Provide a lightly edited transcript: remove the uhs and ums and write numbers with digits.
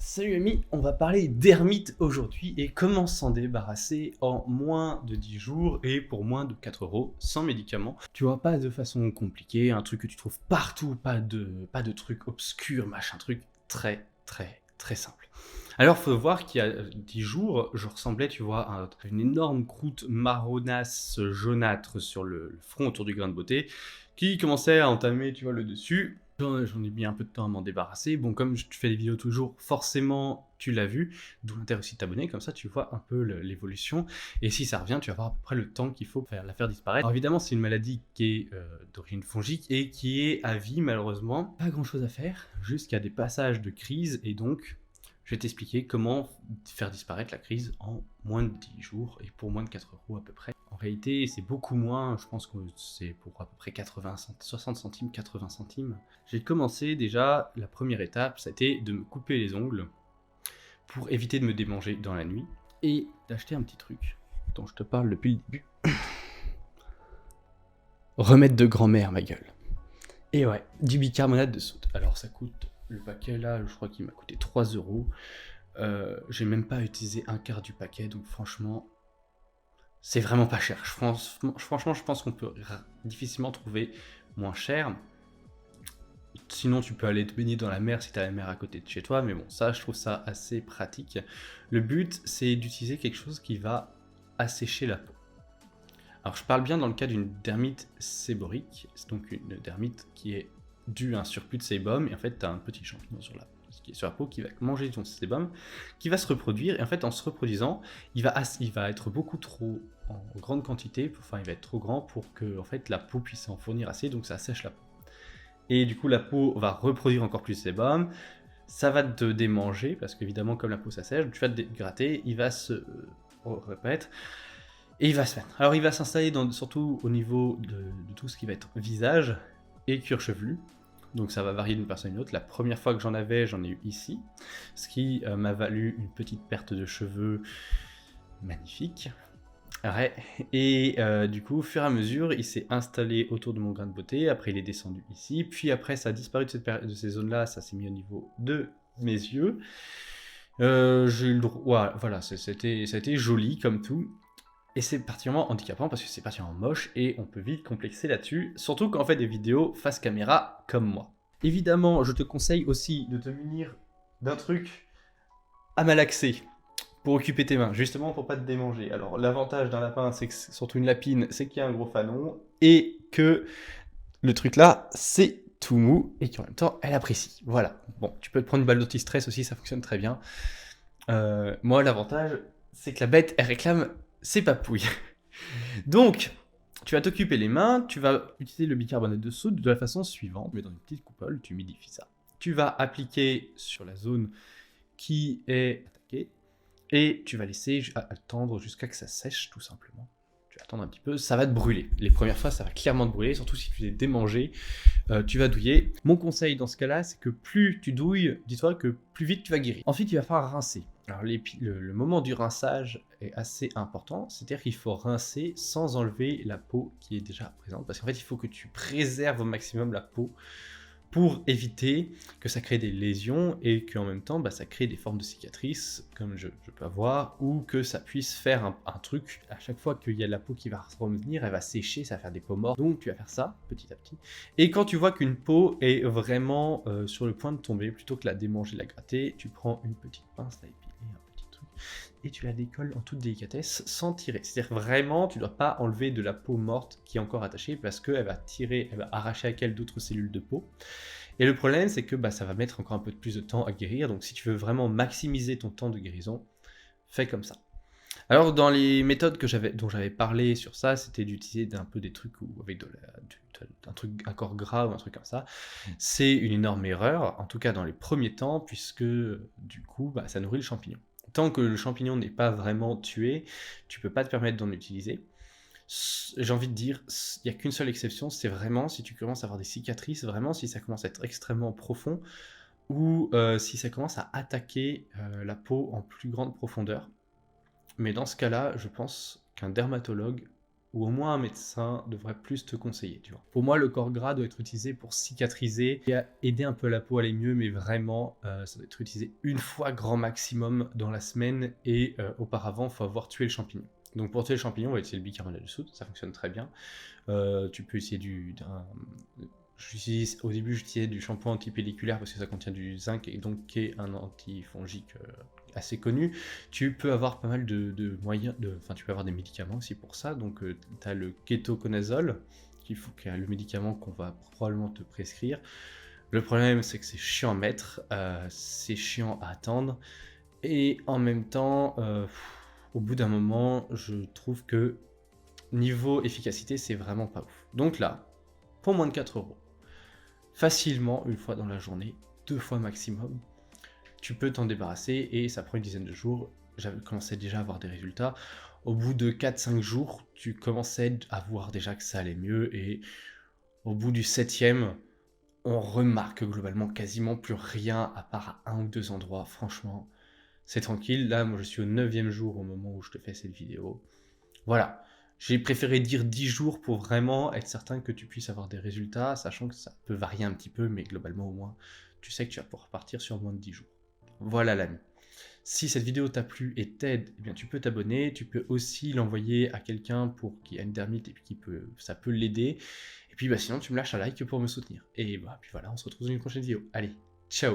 Salut amis, on va parler d'hermite aujourd'hui et comment s'en débarrasser en moins de 10 jours et pour moins de 4 euros sans médicaments. Tu vois, pas de façon compliquée, un truc que tu trouves partout, pas de truc obscur, machin, truc très simple. Alors faut voir qu'il y a 10 jours, je ressemblais, tu vois, à une énorme croûte marronasse jaunâtre sur le front autour du grain de beauté qui commençait à entamer, tu vois, le dessus. J'en ai mis un peu de temps à m'en débarrasser. Bon, comme je fais des vidéos toujours, forcément, tu l'as vu. D'où l'intérêt aussi de t'abonner, comme ça tu vois un peu l'évolution. Et si ça revient, tu vas voir à peu près le temps qu'il faut pour la faire disparaître. Alors évidemment, c'est une maladie qui est d'origine fongique et qui est à vie, malheureusement. Pas grand chose à faire, juste qu'il y a des passages de crise. Et donc, je vais t'expliquer comment faire disparaître la crise en moins de 10 jours et pour moins de 4 euros à peu près. En réalité, c'est beaucoup moins, je pense que c'est pour à peu près 60 centimes, 80 centimes. J'ai commencé déjà, la première étape, ça a été de me couper les ongles pour éviter de me démanger dans la nuit et d'acheter un petit truc dont je te parle depuis le début. Remède de grand-mère, ma gueule. Et ouais, du bicarbonate de soude. Alors ça coûte, le paquet là, je crois qu'il m'a coûté 3 euros. J'ai même pas utilisé un quart du paquet, donc franchement, c'est vraiment pas cher. Franchement, je pense qu'on peut difficilement trouver moins cher. Sinon, tu peux aller te baigner dans la mer si tu as la mer à côté de chez toi, mais bon, ça, je trouve ça assez pratique. Le but, c'est d'utiliser quelque chose qui va assécher la peau. Alors, je parle bien dans le cas d'une dermite séborique, c'est donc une dermite qui est due à un surplus de sébum, et en fait, tu as un petit champignon sur la peau qui va manger ton sébum, qui va se reproduire, et en fait, en se reproduisant, il va être beaucoup trop en grande quantité, enfin, il va être trop grand pour que en fait, la peau puisse en fournir assez, donc ça assèche la peau. Et du coup, la peau va reproduire encore plus de sébum, ça va te démanger, parce qu'évidemment, comme la peau s'assèche, tu vas te gratter, il va se répéter, et il va se mettre. Alors, il va s'installer surtout au niveau de tout ce qui va être visage et cuir chevelu. Donc, ça va varier d'une personne à une autre. La première fois que j'en ai eu ici, ce qui m'a valu une petite perte de cheveux magnifique. Ouais. Et du coup, au fur et à mesure, il s'est installé autour de mon grain de beauté. Après, il est descendu ici. Puis après, ça a disparu de ces zones-là. Ça s'est mis au niveau de mes yeux. J'ai eu le droit. Voilà, ça a été joli comme tout. Et c'est particulièrement handicapant parce que c'est particulièrement moche et on peut vite complexer là-dessus. Surtout quand on fait des vidéos face caméra comme moi. Évidemment, je te conseille aussi de te munir d'un truc à malaxer pour occuper tes mains, justement pour pas te démanger. Alors l'avantage d'un lapin, c'est que surtout une lapine, c'est qu'il y a un gros fanon et que le truc là, c'est tout mou et qu'en même temps, elle apprécie. Voilà. Bon, tu peux te prendre une balle d'anti-stress aussi, ça fonctionne très bien. Moi, l'avantage, c'est que la bête, elle réclame ses papouilles. Donc, tu vas t'occuper les mains, tu vas utiliser le bicarbonate de soude de la façon suivante. Tu mets dans une petite coupole, tu humidifies ça. Tu vas appliquer sur la zone qui est attaquée et tu vas laisser attendre jusqu'à que ça sèche tout simplement. Tu vas attendre un petit peu, ça va te brûler. Les premières fois, ça va clairement te brûler, surtout si tu l'es démangé, tu vas douiller. Mon conseil dans ce cas-là, c'est que plus tu douilles, dis-toi que plus vite tu vas guérir. Ensuite, il va falloir rincer. Alors le moment du rinçage est assez important, c'est-à-dire qu'il faut rincer sans enlever la peau qui est déjà présente, parce qu'en fait il faut que tu préserves au maximum la peau pour éviter que ça crée des lésions et qu'en même temps ça crée des formes de cicatrices comme je peux avoir, ou que ça puisse faire un truc, à chaque fois qu'il y a de la peau qui va revenir, elle va sécher, ça va faire des peaux mortes, donc tu vas faire ça petit à petit. Et quand tu vois qu'une peau est vraiment sur le point de tomber, plutôt que la démanger, la gratter, tu prends une petite pince à épiler, un petit truc, et tu la décolles en toute délicatesse sans tirer. C'est-à-dire vraiment, tu ne dois pas enlever de la peau morte qui est encore attachée parce qu'elle va tirer, elle va arracher à elle d'autres cellules de peau. Et le problème, c'est que ça va mettre encore un peu plus de temps à guérir. Donc si tu veux vraiment maximiser ton temps de guérison, fais comme ça. Alors dans les méthodes dont j'avais parlé sur ça, c'était d'utiliser un peu des trucs avec un truc encore gras ou un truc comme ça. C'est une énorme erreur, en tout cas dans les premiers temps, puisque du coup ça nourrit le champignon. Tant que le champignon n'est pas vraiment tué, tu peux pas te permettre d'en utiliser. J'ai envie de dire, il n'y a qu'une seule exception, c'est vraiment si tu commences à avoir des cicatrices, vraiment si ça commence à être extrêmement profond, ou si ça commence à attaquer la peau en plus grande profondeur. Mais dans ce cas-là, je pense qu'un dermatologue ou au moins un médecin devrait plus te conseiller, tu vois. Pour moi, le corps gras doit être utilisé pour cicatriser et aider un peu la peau à aller mieux, mais vraiment, ça doit être utilisé une fois grand maximum dans la semaine, et auparavant, il faut avoir tué le champignon. Donc pour tuer le champignon, on va utiliser le bicarbonate de soude, ça fonctionne très bien. Tu peux essayer au début, j'utilisais du shampoing antipelliculaire parce que ça contient du zinc et donc qui est un antifongique assez connu. Tu peux avoir pas mal de moyens, enfin tu peux avoir des médicaments aussi pour ça. Donc tu as le kétoconazole, qui est le médicament qu'on va probablement te prescrire. Le problème, c'est que c'est chiant à mettre, c'est chiant à attendre, et en même temps, au bout d'un moment, je trouve que niveau efficacité, c'est vraiment pas ouf. Donc là, pour moins de 4 euros, facilement, une fois dans la journée, 2 fois maximum, tu peux t'en débarrasser, et ça prend une dizaine de jours. J'avais commencé déjà à avoir des résultats. Au bout de 4-5 jours, tu commençais à voir déjà que ça allait mieux, et au bout du 7e, on remarque globalement quasiment plus rien, à part à 1 ou 2 endroits. Franchement, c'est tranquille. Là, moi, je suis au 9e jour au moment où je te fais cette vidéo. Voilà. J'ai préféré dire 10 jours pour vraiment être certain que tu puisses avoir des résultats, sachant que ça peut varier un petit peu, mais globalement au moins, tu sais que tu vas pouvoir partir sur moins de 10 jours. Voilà l'ami. Si cette vidéo t'a plu et t'aide, eh bien tu peux t'abonner, tu peux aussi l'envoyer à quelqu'un qui a une dermite et puis ça peut l'aider. Et puis sinon tu me lâches un like pour me soutenir. Et puis voilà, on se retrouve dans une prochaine vidéo. Allez, ciao!